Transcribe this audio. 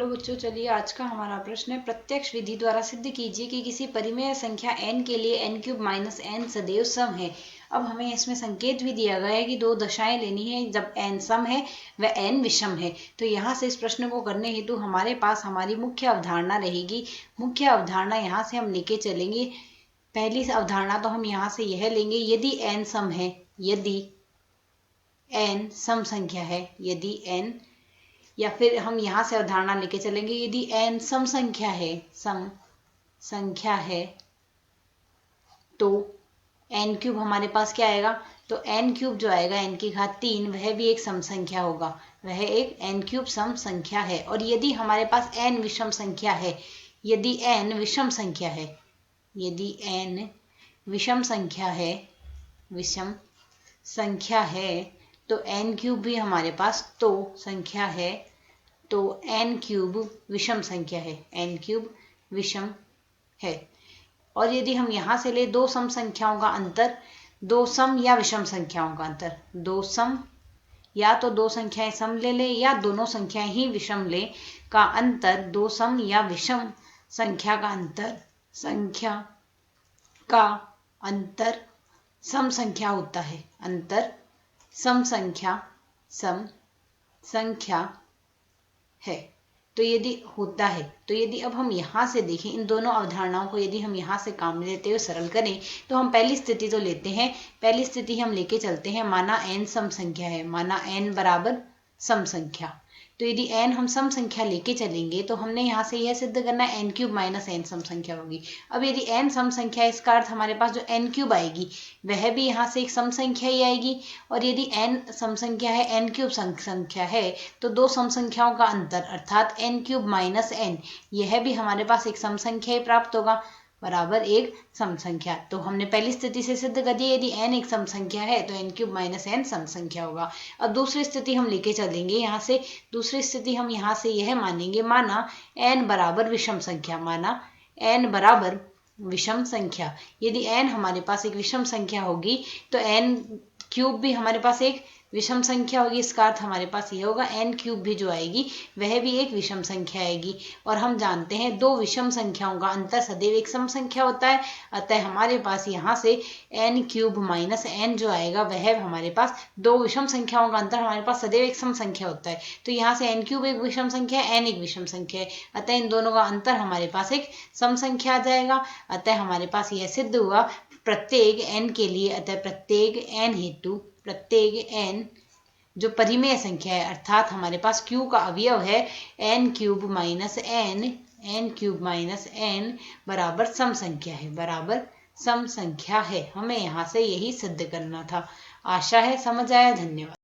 Hello बच्चों, चलिए आज का हमारा प्रश्न है प्रत्यक्ष विधि द्वारा सिद्ध कीजिए कि किसी परिमेय संख्या n के लिए n³ माइनस n सदैव सम है। अब हमें इसमें संकेत भी दिया गया है कि दो दशाएं लेनी है जब n सम है व n विषम है। तो यहाँ से इस प्रश्न को करने हेतु हमारे पास हमारी मुख्य अवधारणा रहेगी। मुख्य अवधारणा यहाँ से हम लेके चलेंगे। पहली अवधारणा तो हम यहाँ से यह लेंगे, यदि n सम है, यदि n सम संख्या है, यदि n, या फिर हम यहाँ से अवधारणा लेके चलेंगे यदि n सम संख्या है, सम संख्या है, तो n³ हमारे पास क्या आएगा, तो n³ जो आएगा n की घात 3 वह भी एक सम संख्या होगा, वह एक n³ सम संख्या है। और यदि हमारे पास n विषम संख्या है, यदि n विषम संख्या है, यदि n विषम संख्या है, विषम संख्या है, तो n³ भी हमारे पास तो संख्या है, तो n³ विषम संख्या है, n³ विषम है। और यदि हम यहाँ से ले दो सम संख्याओं का अंतर, दो सम या विषम संख्याओं का अंतर, दो सम या तो दो संख्याएं सम ले ले या दोनों संख्याएं ही विषम ले का अंतर, दो सम या विषम संख्या का अंतर, संख्या का अंतर सम संख्या होता है, अंतर सम संख्या है। तो यदि होता है, तो यदि अब हम यहाँ से देखें इन दोनों अवधारणाओं को, यदि हम यहाँ से काम लेते हुए सरल करें तो हम पहली स्थिति तो लेते हैं, पहली स्थिति हम लेके चलते हैं, माना n सम संख्या है, माना n बराबर सम संख्या। तो यदि n हम सम संख्या लेके चलेंगे तो हमने यहाँ से यह सिद्ध करना है n³ माइनस n सम संख्या होगी। अब यदि n सम संख्या है, इसका अर्थ हमारे पास जो n³ आएगी वह भी यहाँ से एक सम संख्या ही आएगी। और यदि n सम संख्या है, n³ सम संख्या है, तो दो सम संख्याओं का अंतर अर्थात n³ माइनस n, यह भी हमारे पास एक सम संख्या ही प्राप्त होगा, बराबर एक सम संख्या। तो हमने पहली स्थिति से सिद्ध कर दिया, यदि n एक सम संख्या है तो n³ माइनस n सम संख्या होगा। अब दूसरी स्थिति हम लेके चलेंगे यहाँ से, दूसरी स्थिति हम यहाँ से यह मानेंगे, माना n बराबर विषम संख्या, माना n बराबर विषम संख्या। यदि n हमारे पास एक विषम संख्या होगी तो n³ भी हमारे पास एक विषम संख्या होगी, इसका अर्थ हमारे पास यह होगा n³ भी जो आएगी वह भी एक विषम संख्या आएगी। और हम जानते हैं दो विषम संख्याओं का अंतर सदैव एक सम संख्या होता है, अतः हमारे पास यहाँ से n³ माइनस n जो आएगा वह हमारे पास, दो विषम संख्याओं का अंतर हमारे पास सदैव एक सम संख्या होता है, तो यहाँ से n³ एक विषम संख्या है, n एक विषम संख्या है, अतः इन दोनों का अंतर हमारे पास एक सम संख्या आ जाएगा। अतः हमारे पास यह सिद्ध हुआ प्रत्येक n के लिए, अतः प्रत्येक n हेतु, प्रत्येक n जो परिमेय संख्या है अर्थात हमारे पास q का अवयव है n³ minus n, n³ minus n बराबर सम संख्या है, बराबर सम संख्या है। हमें यहाँ से यही सिद्ध करना था। आशा है समझ आया। धन्यवाद।